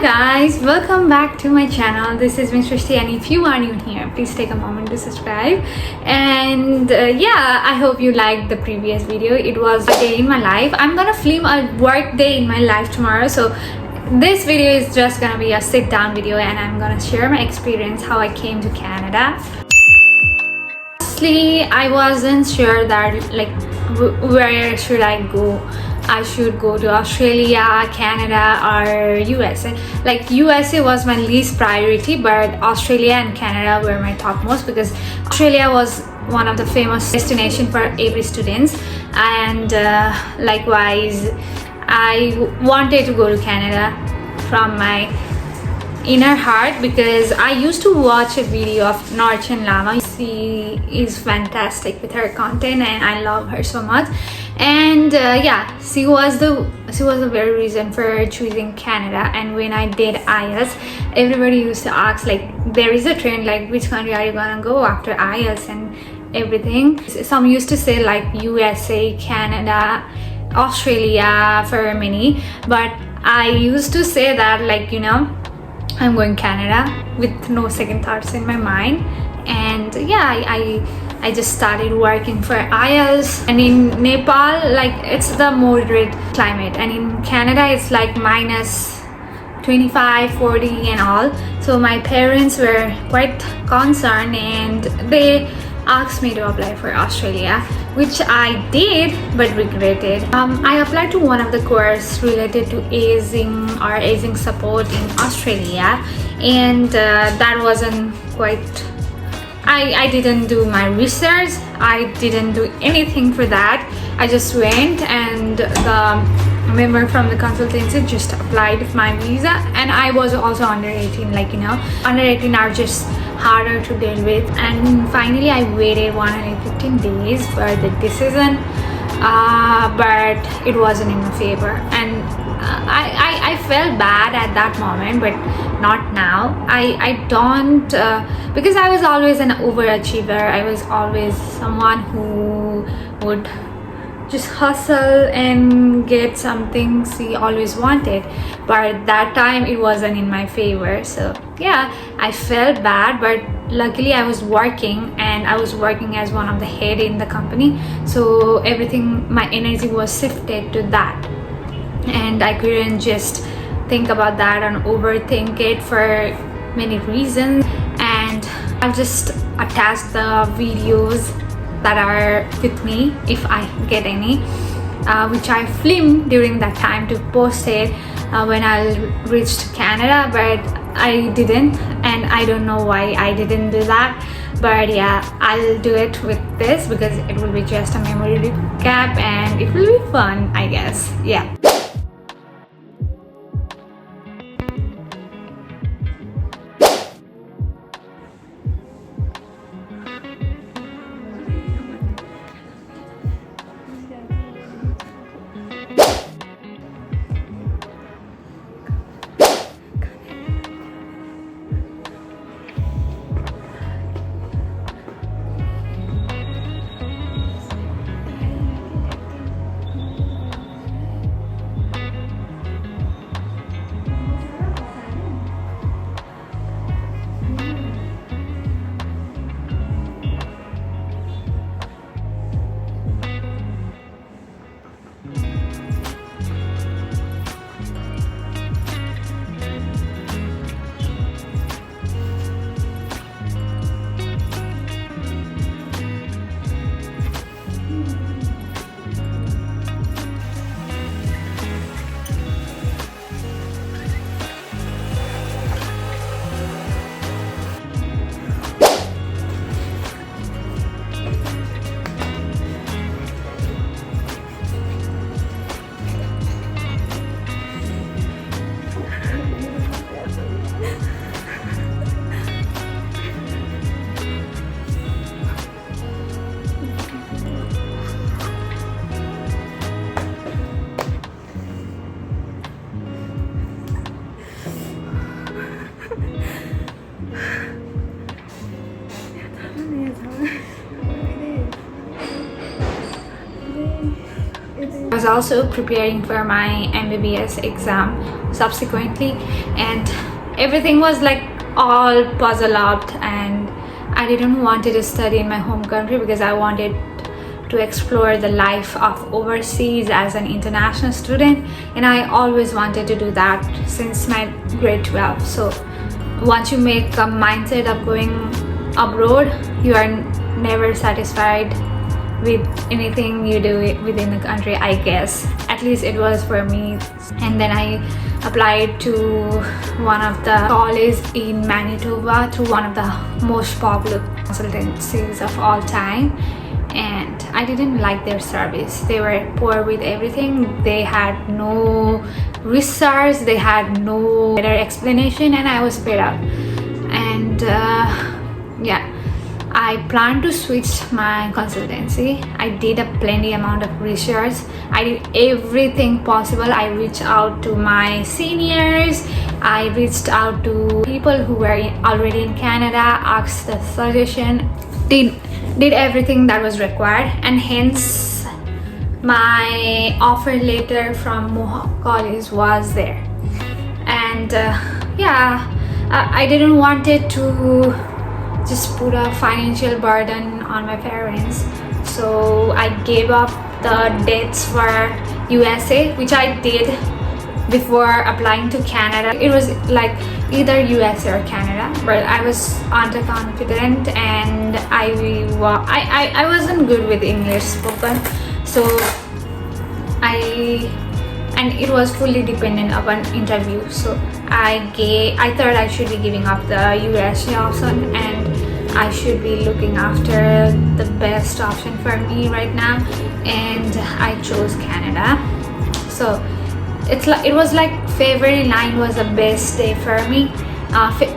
guys, welcome back to my channel. This is Miss Shristix, and if you are new here, please take a moment to subscribe. And yeah, I hope you liked the previous video. It was a day in my life. I'm gonna film a work day in my life tomorrow, so this video is just gonna be a sit down video, and I'm gonna share my experience how I came to Canada. Honestly, I wasn't sure that where should I go. I should go to Australia, Canada, or USA. Like USA was my least priority, but Australia and Canada were my topmost because Australia was one of the famous destination for every students, and likewise I wanted to go to Canada from my inner heart because I used to watch a video of Norchen Lama. She is fantastic with her content and I love her so much. And yeah, she was the very reason for choosing Canada. And when I did IELTS, everybody used to ask, like, there is a trend like which country are you gonna go after IELTS and everything. Some used to say like USA, Canada, Australia for many, but I used to say that, like, you know, I'm going Canada with no second thoughts in my mind. And yeah, I just started working for IELTS. And in Nepal, like, it's the moderate climate, and in Canada it's like minus 25, 40 and all. So my parents were quite concerned and they asked me to apply for Australia, which I did but regretted. I applied to one of the courses related to aging support in Australia, and that wasn't quite. I didn't do my research. I didn't do anything for that. I just went, and the member from the consultancy just applied for my visa, and I was also under 18. Like, you know, under 18 are just harder to deal with. And finally I waited 115 days for the decision, but it wasn't in my favor, and I felt bad at that moment, but not now. I don't because I was always an overachiever. I was always someone who would just hustle and get something she always wanted, but at that time it wasn't in my favor. So yeah, I felt bad, but luckily I was working, and I was working as one of the head in the company, so everything, my energy was shifted to that, and I couldn't just think about that and overthink it for many reasons. And I've just attached the videos that are with me, if I get any, which I filmed during that time to post it when I reached Canada, but I didn't, and I don't know why I didn't do that. But yeah, I'll do it with this because it will be just a memory recap and it will be fun, I guess. Yeah. was also preparing for my MBBS exam subsequently, and everything was like all puzzled up, and I didn't want to study in my home country because I wanted to explore the life of overseas as an international student, and I always wanted to do that since my grade 12. So once you make a mindset of going abroad, you are never satisfied with anything you do within the country, I guess. At least it was for me. And then I applied to one of the colleges in Manitoba through one of the most popular consultancies of all time, and I didn't like their service. They were poor with everything. They had no research, they had no better explanation, and I was fed up. And yeah, I plan to switch my consultancy. I did a plenty amount of research. I did everything possible. I reached out to my seniors. I reached out to people who were already in Canada, asked the suggestion, did everything that was required, and hence my offer letter from Mohawk College was there. And yeah, I didn't want it to just put a financial burden on my parents, so I gave up the dates for USA, which I did before applying to Canada. It was like either USA or Canada, but I was underconfident, and I wasn't good with English spoken, so and it was fully dependent upon interview. So I thought I should be giving up the USA option, and I should be looking after the best option for me right now, and I chose Canada. So it was like February 9 was the best day for me.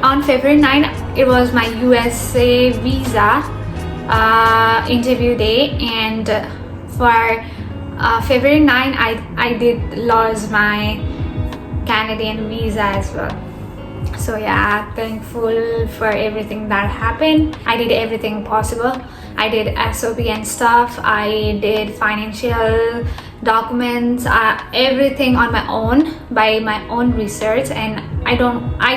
On February 9 it was my USA visa interview day, and for February 9 I did lose my Canadian visa as well. So yeah, thankful for everything that happened. I did everything possible. I did SOP and stuff. I did financial documents, everything on my own by my own research, and I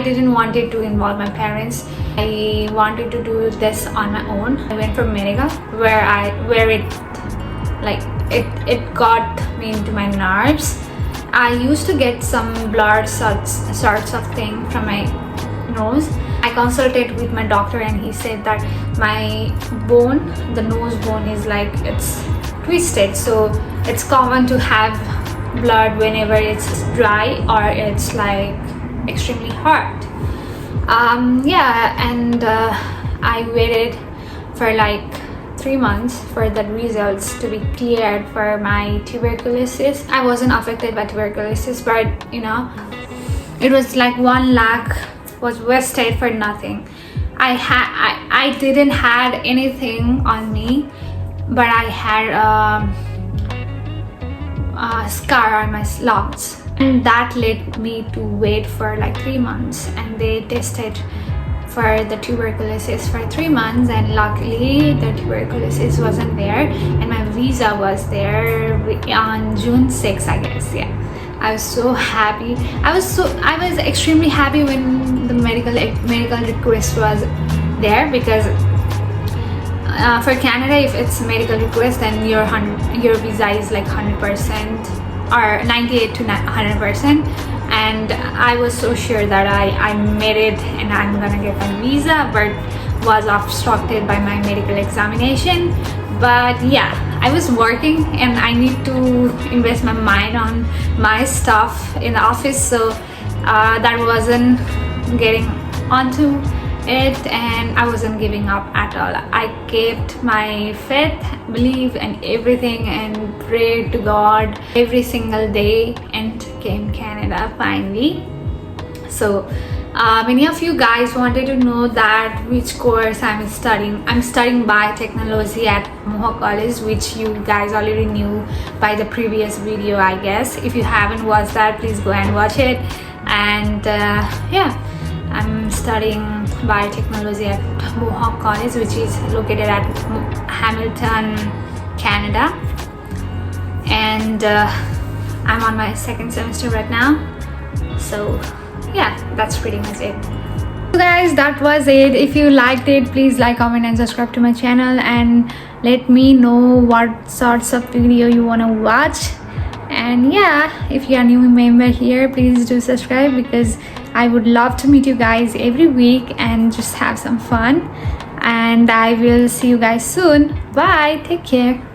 didn't want it to involve my parents. I wanted to do this on my own. I went for medical where it got me into my nerves. I used to get some blurred sorts of thing from my nose. I consulted with my doctor, and he said that my bone, the nose bone, is like it's twisted, so it's common to have blood whenever it's dry or it's like extremely hard. Yeah, and I waited for like 3 months for the results to be cleared for my tuberculosis. I wasn't affected by tuberculosis, but you know, it was like 1 lakh was wasted for nothing. I didn't had anything on me, but I had a scar on my lungs, and that led me to wait for like 3 months, and they tested for the tuberculosis for 3 months, and luckily the tuberculosis wasn't there, and my visa was there on June 6th, I guess. Yeah, I was so happy. I was extremely happy when the medical request was there, because for Canada, if it's medical request, then your visa is like 100% or 98 to 100%. And I was so sure that I made it and I'm gonna get my visa, but was obstructed by my medical examination. But yeah, I was working and I need to invest my mind on my stuff in the office, so that wasn't getting onto it, and I wasn't giving up at all. I kept my faith, belief and everything, and prayed to God every single day, and came Canada finally. So many of you guys wanted to know that which course I'm studying. I'm studying biotechnology at Mohawk College, which you guys already knew by the previous video, I guess. If you haven't watched that, please go and watch it. And yeah, I'm studying biotechnology at Mohawk College, which is located at Hamilton, Canada. and I'm on my second semester right now. So yeah, that's pretty much it. So guys, that was it. If you liked it, please like, comment and subscribe to my channel, and let me know what sorts of video you want to watch. And yeah, if you are a new member here, please do subscribe, because I would love to meet you guys every week and just have some fun. And I will see you guys soon. Bye, take care.